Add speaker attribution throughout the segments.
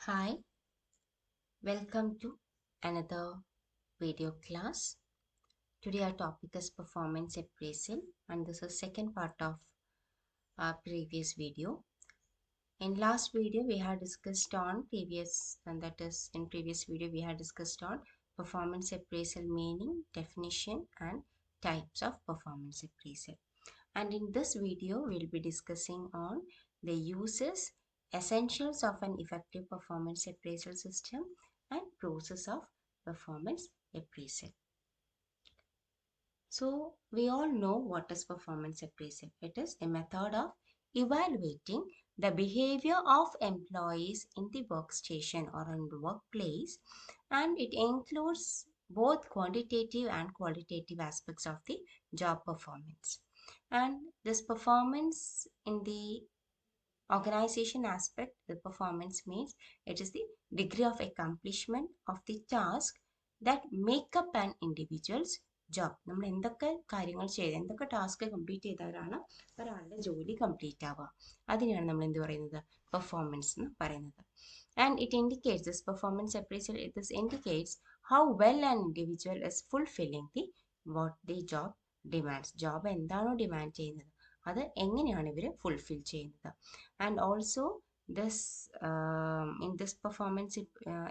Speaker 1: Hi, welcome to another video class. Today our topic is performance appraisal and this is second part of our previous video. In last video we had discussed on previous video we had discussed on performance appraisal meaning, definition and types of performance appraisal. And in this video we'll be discussing on the uses, essentials of an effective performance appraisal system and process of performance appraisal. So we all know what is performance appraisal. It is a method of evaluating the behavior of employees in the workstation or in the workplace, and it includes both quantitative and qualitative aspects of the job performance. And this performance in the organization aspect, the performance means it is the degree of accomplishment of the task that make up an individual's job. നമ്മൾ എന്തൊക്കെ കാര്യങ്ങൾ ചെയ്ത് എന്തൊക്കെ task complete ചെയ്താലാണ് ഒരാളുടെ ജോലി complete ആവുക, അതിനെയാണ് നമ്മൾ എന്ത് പറയുന്നത്, പെർഫോമൻസ് എന്ന് പറയുന്നത്. And it indicates this performance appraisal, this indicates how well an individual is fulfilling what the job demands. Job എന്താണോ ഡിമാൻഡ് ചെയ്യുന്നത് അത് എങ്ങനെയാണ് ഇവർ ഫുൾഫിൽ ചെയ്യുന്നത്. And also this in this performance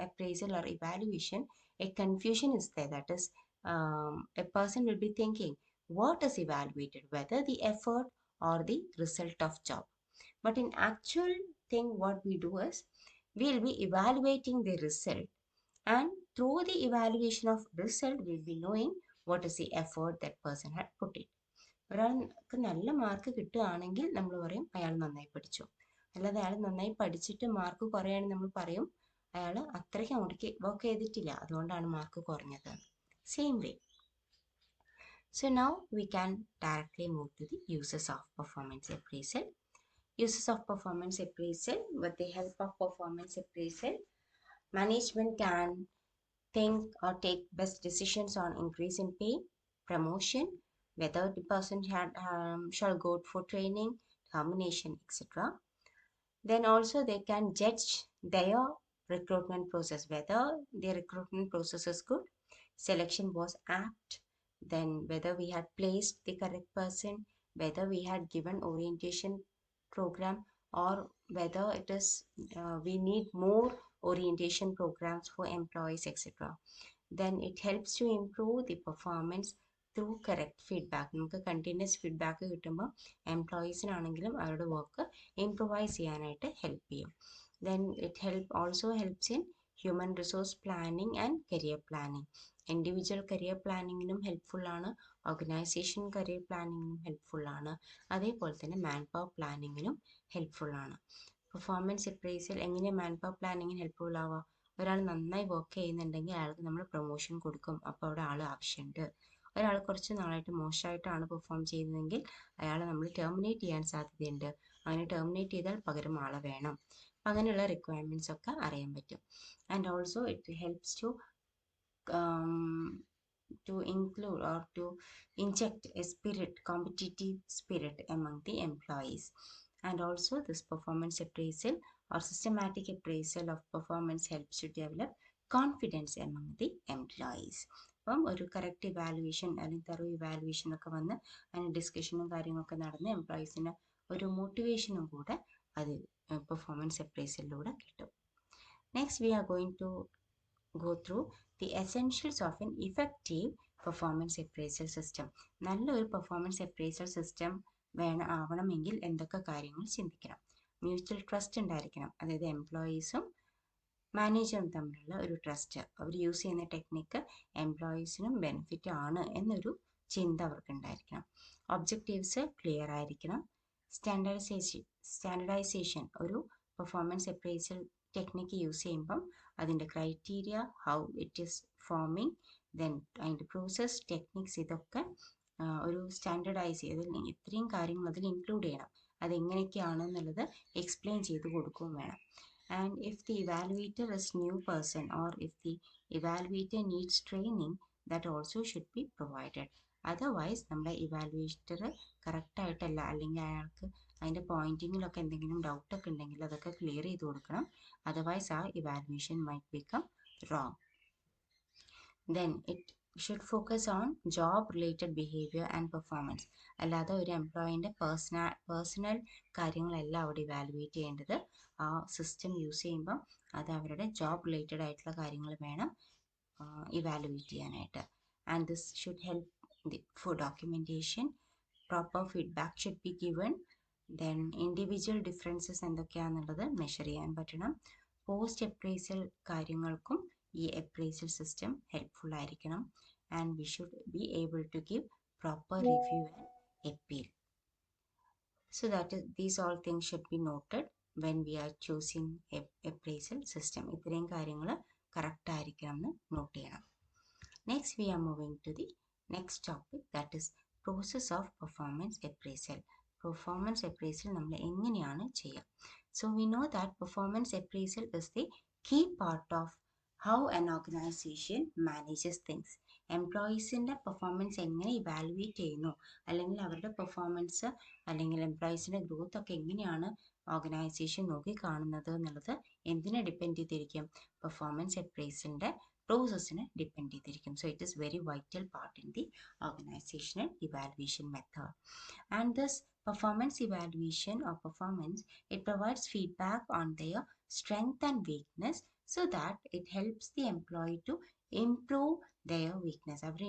Speaker 1: appraisal or evaluation, a confusion is there. That is, a person will be thinking what is evaluated, whether the effort or the result of job. But in actual thing what we do is we will be evaluating the result, and through the evaluation of result we will be knowing what is the effort that person had put in. ഒരാൾക്ക് നല്ല mark കിട്ടുകയാണെങ്കിൽ നമ്മൾ പറയും അയാൾ നന്നായി പഠിച്ചു. അല്ലാതെ അയാൾ നന്നായി പഠിച്ചിട്ട് മാർക്ക് കുറയുകയാണെങ്കിൽ നമ്മൾ പറയും അയാൾ അത്രയ്ക്ക് അങ്ങോട്ടേക്ക് വർക്ക് ചെയ്തിട്ടില്ല, അതുകൊണ്ടാണ് മാർക്ക് കുറഞ്ഞത്. Same way. So now we can directly move to the uses of performance appraisal. Uses of performance appraisal. With the help of performance appraisal, management can think or take best decisions on increase in pay, promotion, whether the person shall go for training, termination, etc. Then also they can judge their recruitment process, whether the recruitment process is good, selection was apt, then whether we had placed the correct person, whether we had given orientation program, or whether it is we need more orientation programs for employees, etc. Then it helps to improve the performance through correct feedback. നമുക്ക് continuous feedback കിട്ടുമ്പോൾ എംപ്ലോയീസിനാണെങ്കിലും അവരുടെ work improvise ചെയ്യാനായിട്ട് help ചെയ്യും. Then it also helps in human resource planning and career planning. Individual career പ്ലാനിങ്ങിനും helpful ആണ്, organisation career പ്ലാനിങ്ങിനും helpful ആണ്, അതേപോലെ തന്നെ മാൻ പവർ പ്ലാനിങ്ങിനും ഹെൽപ്ഫുൾ ആണ്. പെർഫോമൻസ് അപ്രൈസൽ എങ്ങനെ മാൻ പവർ പ്ലാനിങ്ങിന് ഹെൽപ്ഫുൾ ആവുക? ഒരാൾ നന്നായി വർക്ക് ചെയ്യുന്നുണ്ടെങ്കിൽ അയാൾക്ക് നമ്മൾ പ്രൊമോഷൻ കൊടുക്കും, അപ്പോൾ അവിടെ ആൾ ആവശ്യമുണ്ട്. ഒരാൾ കുറച്ച് നാളായിട്ട് മോശമായിട്ടാണ് പെർഫോം ചെയ്യുന്നതെങ്കിൽ അയാളെ നമ്മൾ ടെർമിനേറ്റ് ചെയ്യാൻ സാധ്യതയുണ്ട്. അങ്ങനെ ടെർമിനേറ്റ് ചെയ്താൽ പകരം ആളെ വേണം. അങ്ങനെയുള്ള റിക്വയർമെൻറ്റ്സ് ഒക്കെ അറിയാൻ പറ്റും. And also it helps to include or to inject a competitive spirit among the employees. And also this performance appraisal or systematic appraisal of performance helps to develop confidence among the employees. അപ്പം ഒരു correct evaluation അല്ലെങ്കിൽ thorough evaluation ഒക്കെ വന്ന് അതിന് ഡിസ്കഷനും കാര്യങ്ങളൊക്കെ നടന്ന് എംപ്ലോയീസിന് ഒരു മോട്ടിവേഷനും കൂടെ അത് പെർഫോമൻസ് അപ്രൈസലിലൂടെ കിട്ടും. Next we are going to go through the essentials of an effective performance appraisal system. നല്ലൊരു പെർഫോമൻസ് അപ്രൈസൽ സിസ്റ്റം ആവണമെങ്കിൽ എന്തൊക്കെ കാര്യങ്ങൾ ചിന്തിക്കണം? മ്യൂച്വൽ ട്രസ്റ്റ് ഉണ്ടായിരിക്കണം, അതായത് എംപ്ലോയീസും മാനേജറും തമ്മിലുള്ള ഒരു ട്രസ്റ്റ്. അവർ യൂസ് ചെയ്യുന്ന ടെക്നിക്ക് എംപ്ലോയീസിനും ബെനിഫിറ്റ് ആണ് എന്നൊരു ചിന്ത അവർക്ക് ഉണ്ടായിരിക്കണം. ഒബ്ജക്റ്റീവ്സ് ക്ലിയർ ആയിരിക്കണം. സ്റ്റാൻഡർഡൈസേഷൻ ഒരു പെർഫോമൻസ് അപ്രൈസൽ ടെക്നിക്ക് യൂസ് ചെയ്യുമ്പം അതിൻ്റെ criteria, how it is forming, then അതിൻ്റെ പ്രോസസ്, ടെക്നിക്സ്, ഇതൊക്കെ ഒരു സ്റ്റാൻഡർഡൈസ് ചെയ്ത് ഇത്രയും കാര്യങ്ങൾ അതിൽ ഇൻക്ലൂഡ് ചെയ്യണം. അതെങ്ങനെയൊക്കെയാണെന്നുള്ളത് എക്സ്പ്ലെയിൻ ചെയ്ത് കൊടുക്കുകയും വേണം. And if the evaluator is new person or if the evaluator needs training, that also should be provided. Otherwise നമ്മുടെ ഇവാലുവേറ്റർ കറക്റ്റായിട്ടല്ല അല്ലെങ്കിൽ അയാൾക്ക് അതിൻ്റെ പോയിൻറ്റിങ്ങിലൊക്കെ എന്തെങ്കിലും ഡൗട്ടൊക്കെ ഉണ്ടെങ്കിൽ അതൊക്കെ ക്ലിയർ ചെയ്ത് കൊടുക്കണം. അതർവൈസ് ആ evaluation might become wrong. Then it should focus on job related behavior and performance. അല്ലാതെ ഒരു എംപ്ലോയിൻ്റെ പേഴ്സണൽ കാര്യങ്ങളല്ല അവിടെ ഇവാലുവേറ്റ് ചെയ്യേണ്ടത്. ആ സിസ്റ്റം യൂസ് ചെയ്യുമ്പം അത് അവരുടെ ജോബ് റിലേറ്റഡ് ആയിട്ടുള്ള കാര്യങ്ങൾ വേണം ഇവാലുവേറ്റ് ചെയ്യാനായിട്ട്. And this should help for documentation. Proper feedback should be given. Then individual differences എന്തൊക്കെയാണെന്നുള്ളത് മെഷർ ചെയ്യാൻ പറ്റണം. പോസ്റ്റ് അപ്രൈസൽ കാര്യങ്ങൾക്കും ഈ അപ്രൈസൽ സിസ്റ്റം ഹെൽപ്ഫുൾ ആയിരിക്കണം. And we should be able to give proper review and appeal. So that is, these all things should be noted when we are choosing a appraisal system. ഇത്രയും കാര്യങ്ങൾ correct ആയിരിക്കണം എന്ന് not ചെയ്യണം. Next we are moving to the next topic, that is process of performance appraisal. Performance appraisal നമ്മൾ എങ്ങനെയാണ് ചെയ്യുക? So we know that performance appraisal is the key part of how an organization manages things. എംപ്ലോയീസിൻ്റെ performance എങ്ങനെ evaluate ചെയ്യുന്നു, അല്ലെങ്കിൽ അവരുടെ performance അല്ലെങ്കിൽ എംപ്ലോയീസിൻ്റെ growth ഒക്കെ എങ്ങനെയാണ് ഓർഗനൈസേഷൻ നോക്കി കാണുന്നത് എന്നുള്ളത് എന്തിനെ ഡിപ്പെൻഡ് ചെയ്തിരിക്കും? പെർഫോമൻസ് അപ്രൈസലിൻ്റെ പ്രോസസ്സിനെ ഡിപ്പെൻഡ് ചെയ്തിരിക്കും. So it is very vital part in the organisational evaluation method. And this performance evaluation or performance, it provides feedback on their strength and weakness so that it helps the employee to improve their weakness. അവർ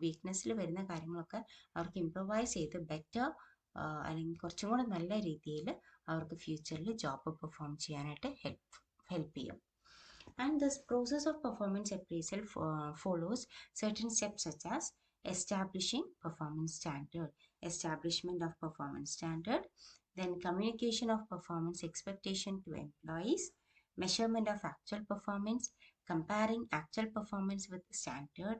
Speaker 1: വീക്ക്നെസ്സിൽ വരുന്ന കാര്യങ്ങളൊക്കെ അവർക്ക് improvise ചെയ്ത് better അല്ലെങ്കിൽ കുറച്ചും കൂടെ നല്ല രീതിയിൽ അവർക്ക് ഫ്യൂച്ചറിൽ ജോബ് പെർഫോം ചെയ്യാനായിട്ട് ഹെൽപ്പ് ചെയ്യും. And this process of performance appraisal follows certain steps such as establishing performance standard, establishment of performance standard, then communication of performance expectation to employees, measurement of actual performance, comparing actual performance with the standard,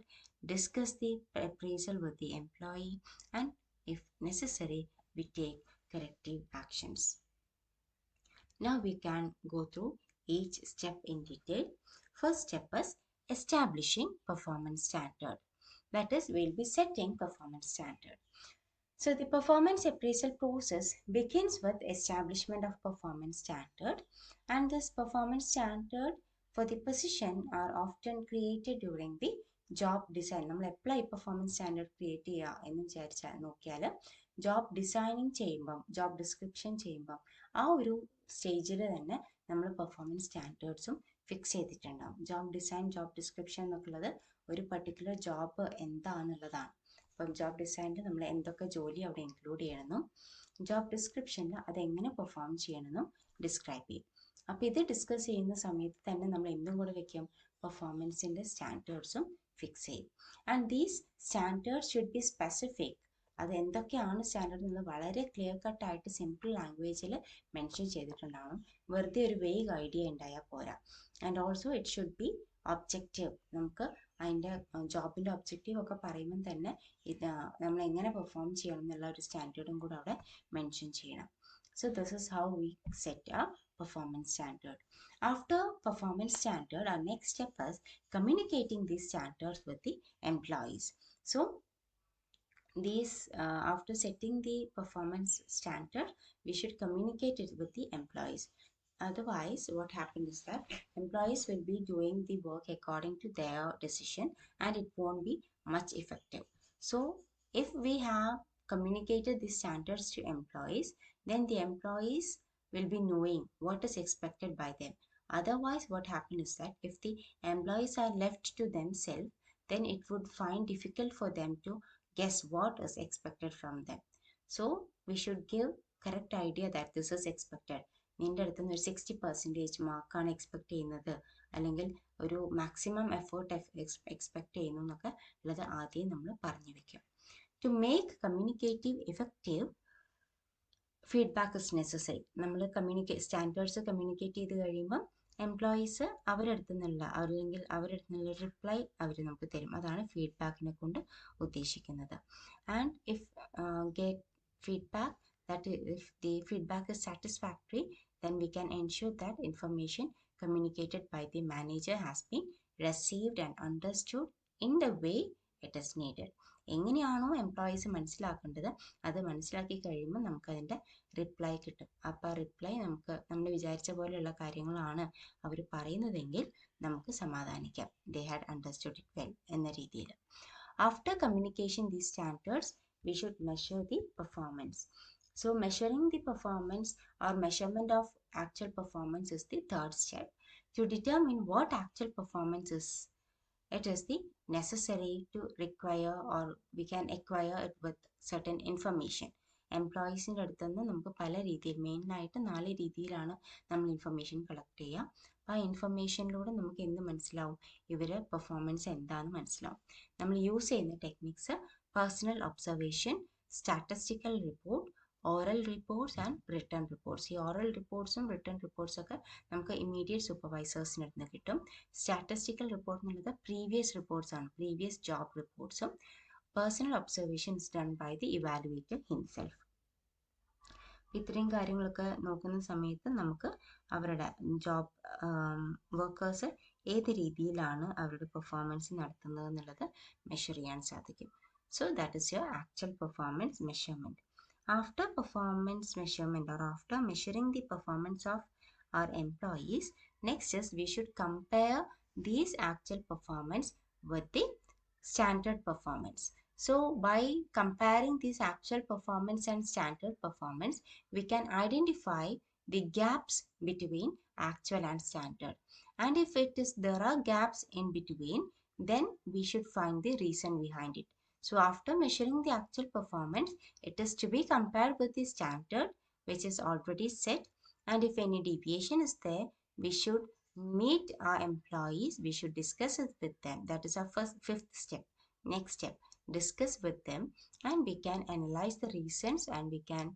Speaker 1: discuss the appraisal with the employee, and if necessary, we take corrective actions. Now we can go through each step in detail. First step is establishing performance standard. That is, we'll be setting performance standard. So the performance appraisal process begins with establishment of performance standard, and this performance standard for the position are often created during the job design. നമ്മൾ എപ്പോഴാണ് ഈ performance standard create ചെയ്യുക എന്ന് വിചാരിച്ചാൽ നോക്കിയാൽ job designing ചെയ്യുമ്പം, job description ചെയ്യുമ്പം ആ ഒരു സ്റ്റേജിൽ തന്നെ നമ്മൾ പെർഫോമൻസ് സ്റ്റാൻഡേർഡ്സും ഫിക്സ് ചെയ്തിട്ടുണ്ടാകും. ജോബ് ഡിസൈൻ, ജോബ് ഡിസ്ക്രിപ്ഷൻ എന്നൊക്കെയുള്ളത് ഒരു പർട്ടിക്കുലർ ജോബ് എന്താണെന്നുള്ളതാണ്. അപ്പം ജോബ് ഡിസൈനിൽ നമ്മൾ എന്തൊക്കെ ജോലി അവിടെ ഇൻക്ലൂഡ് ചെയ്യണമെന്നും ജോബ് ഡിസ്ക്രിപ്ഷനിൽ അതെങ്ങനെ പെർഫോം ചെയ്യണമെന്നും ഡിസ്ക്രൈബ് ചെയ്യും. അപ്പോൾ ഇത് ഡിസ്കസ് ചെയ്യുന്ന സമയത്ത് തന്നെ നമ്മൾ എന്തും കൂടെ വെക്കും? പെർഫോമൻസിൻ്റെ സ്റ്റാൻഡേർഡ്സും ഫിക്സ് ചെയ്യും. And these standards should be specific. അത് എന്തൊക്കെയാണ് സ്റ്റാൻഡേർഡ് എന്നുള്ളത് വളരെ ക്ലിയർ കട്ടായിട്ട് സിമ്പിൾ ലാംഗ്വേജിൽ മെൻഷൻ ചെയ്തിട്ടുണ്ടാവണം. വെറുതെ ഒരു വേഗ് ഐഡിയ ഉണ്ടായാൽ പോരാ. And also it should be objective. നമുക്ക് അതിൻ്റെ ജോബിൻ്റെ ഒബ്ജക്റ്റീവ് ഒക്കെ പറയുമ്പം തന്നെ ഇത് നമ്മൾ എങ്ങനെ പെർഫോം ചെയ്യണം എന്നുള്ള ഒരു സ്റ്റാൻഡേർഡും കൂടെ അവിടെ മെൻഷൻ ചെയ്യണം. So this is how we set a performance standard. After performance standard, our next step is communicating these standards with the employees. So these after setting the performance standard, we should communicate it with the employees. Otherwise, what happens is that employees will be doing the work according to their decision and it won't be much effective. So if we have communicated the standards to employees, then the employees will be knowing what is expected by them. Otherwise, what happens is that if the employees are left to themselves, then it would find difficult for them to guess what is expected from them. So we should give correct idea that this is expected. നിൻ്റെ അടുത്ത് നിന്ന് ഒരു 60% മാർക്കാണ് expect ചെയ്യുന്നത്, അല്ലെങ്കിൽ ഒരു maximum effort expect ചെയ്യുന്നു എന്നൊക്കെ ഉള്ളത് ആദ്യം നമ്മൾ പറഞ്ഞു വെക്കും. To make communicative effective, feedback is necessary. നമ്മൾ സ്റ്റാൻഡേർഡ്സ് കമ്മ്യൂണിക്കേറ്റ് ചെയ്ത് കഴിയുമ്പം എംപ്ലോയീസ് അവരടുത്തു നിന്നുള്ള അല്ലെങ്കിൽ അവരടുത്തു നിന്നുള്ള റിപ്ലൈ അവർ നമുക്ക് തരും. അതാണ് ഫീഡ്ബാക്കിനെ കൊണ്ട് ഉദ്ദേശിക്കുന്നത്. And if get feedback, that if the feedback is satisfactory, then we can ensure that information communicated by the manager has been received and understood in the way it is needed. എങ്ങനെയാണോ employees മനസ്സിലാക്കേണ്ടത് അത് മനസ്സിലാക്കി കഴിയുമ്പോൾ നമുക്കതിൻ്റെ reply കിട്ടും. അപ്പോൾ ആ reply നമുക്ക് നമ്മൾ വിചാരിച്ച പോലെയുള്ള കാര്യങ്ങളാണ് അവർ പറയുന്നതെങ്കിൽ നമുക്ക് സമാധാനിക്കാം. They had understood it well എന്ന രീതിയിൽ. After communication these standards, we should measure the performance. So measuring the performance or measurement of actual performance is the third step. To determine what actual performance is, it is the necessary to require or we can acquire it with certain information. എംപ്ലോയീസിൻ്റെ അടുത്ത് നിന്ന് നമുക്ക് പല രീതിയിൽ, മെയിനായിട്ട് 4 രീതിയിലാണ് നമ്മൾ information collect ചെയ്യുക. അപ്പോൾ ആ ഇൻഫർമേഷനിലൂടെ നമുക്ക് എന്ത് മനസ്സിലാവും, ഇവരെ പെർഫോമൻസ് എന്താണെന്ന് മനസ്സിലാവും. നമ്മൾ യൂസ് ചെയ്യുന്ന techniques personal observation, statistical report, oral reports and return reports. ഈ ഓറൽ റിപ്പോർട്ട്സും റിട്ടേൺ റിപ്പോർട്ട്സൊക്കെ നമുക്ക് ഇമ്മീഡിയറ്റ് സൂപ്പർവൈസേഴ്സിൻ്റെ അടുത്ത് കിട്ടും. സ്റ്റാറ്റിസ്റ്റിക്കൽ റിപ്പോർട്ട് എന്നുള്ളത് പ്രീവിയസ് റിപ്പോർട്ട്സ് ആണ്, പ്രീവിയസ് ജോബ് റിപ്പോർട്ട്സും. Personal observations done by the evaluator himself. ഇത്രയും കാര്യങ്ങളൊക്കെ നോക്കുന്ന സമയത്ത് നമുക്ക് അവരുടെ ജോബ് വർക്കേഴ്സ് ഏത് രീതിയിലാണ് അവരുടെ പെർഫോമൻസ് നടത്തുന്നത് എന്നുള്ളത് മെഷർ ചെയ്യാൻ സാധിക്കും. So that is your actual performance measurement. After performance measurement or after measuring the performance of our employees, next is we should compare these actual performance with the standard performance. So by comparing this actual performance and standard performance, we can identify the gaps between actual and standard. And if there are gaps in between, then we should find the reason behind it. So after measuring the actual performance, it is to be compared with the standard which is already set, and if any deviation is there, we should meet our employees, we should discuss it with them. That is our fifth step. Next step, discuss with them, and we can analyze the reasons, and we can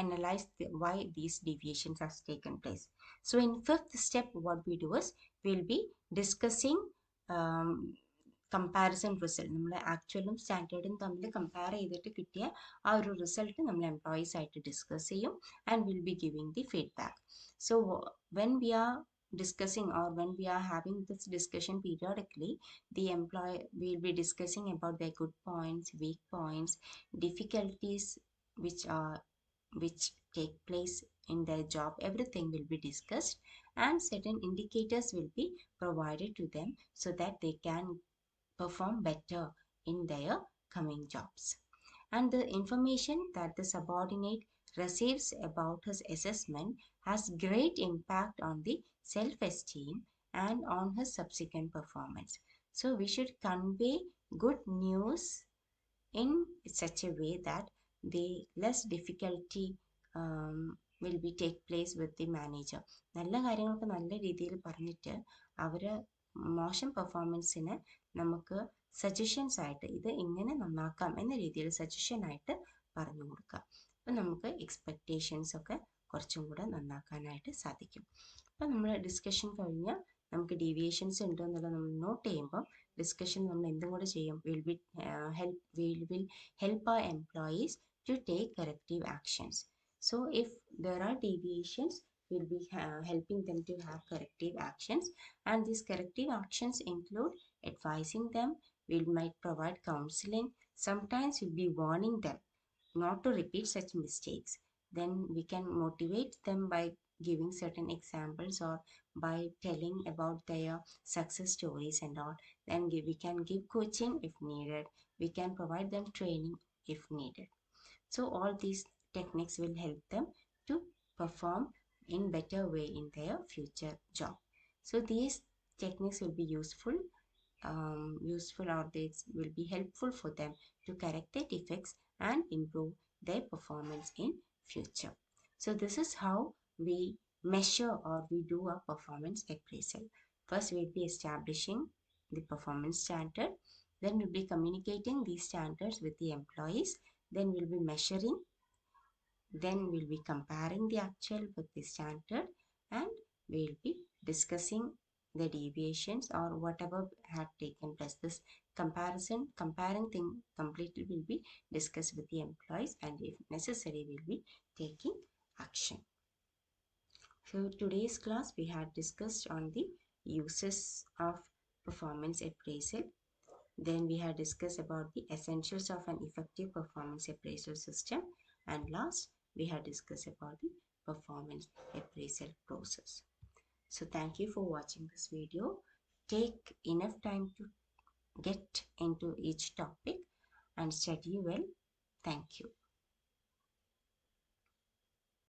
Speaker 1: analyze why these deviations have taken place. So in fifth step, what we do is we'll be discussing comparison result. നമ്മൾ ആക്ച്വലും സ്റ്റാൻഡേർഡും തമ്മിൽ compare ചെയ്തിട്ട് കിട്ടിയ ആ ഒരു result നമ്മൾ employees ആയിട്ട് discuss ചെയ്യും, and will be giving the feedback. So when we are discussing or when we are having this discussion periodically, the employee will be discussing about their good points, weak points, difficulties which take place in their job. Everything will be discussed, and certain indicators will be provided to them so that they can perform better in their coming jobs. And the information that the subordinate receives about his assessment has great impact on the self-esteem and on his subsequent performance. So we should convey good news in such a way that the less difficulty will be take place with the manager. നല്ല കാര്യങ്ങളൊക്കെ നല്ല രീതിയിൽ പറഞ്ഞിട്ട് അവർ മോശം പെർഫോമൻസിന് നമുക്ക് suggestions ആയിട്ട് ഇത് ഇങ്ങനെ നന്നാക്കാം എന്ന രീതിയിൽ സജഷനായിട്ട് പറഞ്ഞു കൊടുക്കാം. അപ്പം നമുക്ക് എക്സ്പെക്റ്റേഷൻസ് ഒക്കെ കുറച്ചും കൂടെ നന്നാക്കാനായിട്ട് സാധിക്കും. അപ്പം നമ്മൾ ഡിസ്കഷൻ കഴിഞ്ഞാൽ നമുക്ക് ഡീവിയേഷൻസ് ഉണ്ട് എന്നുള്ളത് നമ്മൾ നോട്ട് ചെയ്യുമ്പോൾ ഡിസ്കഷൻ നമ്മൾ എന്തും കൂടെ ചെയ്യും, will help our employees to take corrective actions. So if there are deviations, we'll be helping them to have corrective actions, and these corrective actions include advising them. We might provide counseling. Sometimes we'll be warning them not to repeat such mistakes. Then we can motivate them by giving certain examples or by telling about their success stories and all. Then we can give coaching if needed. We can provide them training if needed. So all these techniques will help them to perform in better way in their future job. So these techniques will be useful or they will be helpful for them to correct their defects and improve their performance in future. So this is how we measure or we do a performance appraisal. First we'll be establishing the performance standard, then we'll be communicating these standards with the employees, then we'll be measuring, then we'll be comparing the actual with the standard, and we'll be discussing the deviations or whatever had taken place. This comparing thing completely will be discussed with the employees, and if necessary we'll be taking action. So today's class we had discussed on the uses of performance appraisal. Then we have discussed about the essentials of an effective performance appraisal system. And last, we have discussed about the performance appraisal process. So thank you for watching this video. Take enough time to get into each topic and study well. Thank you.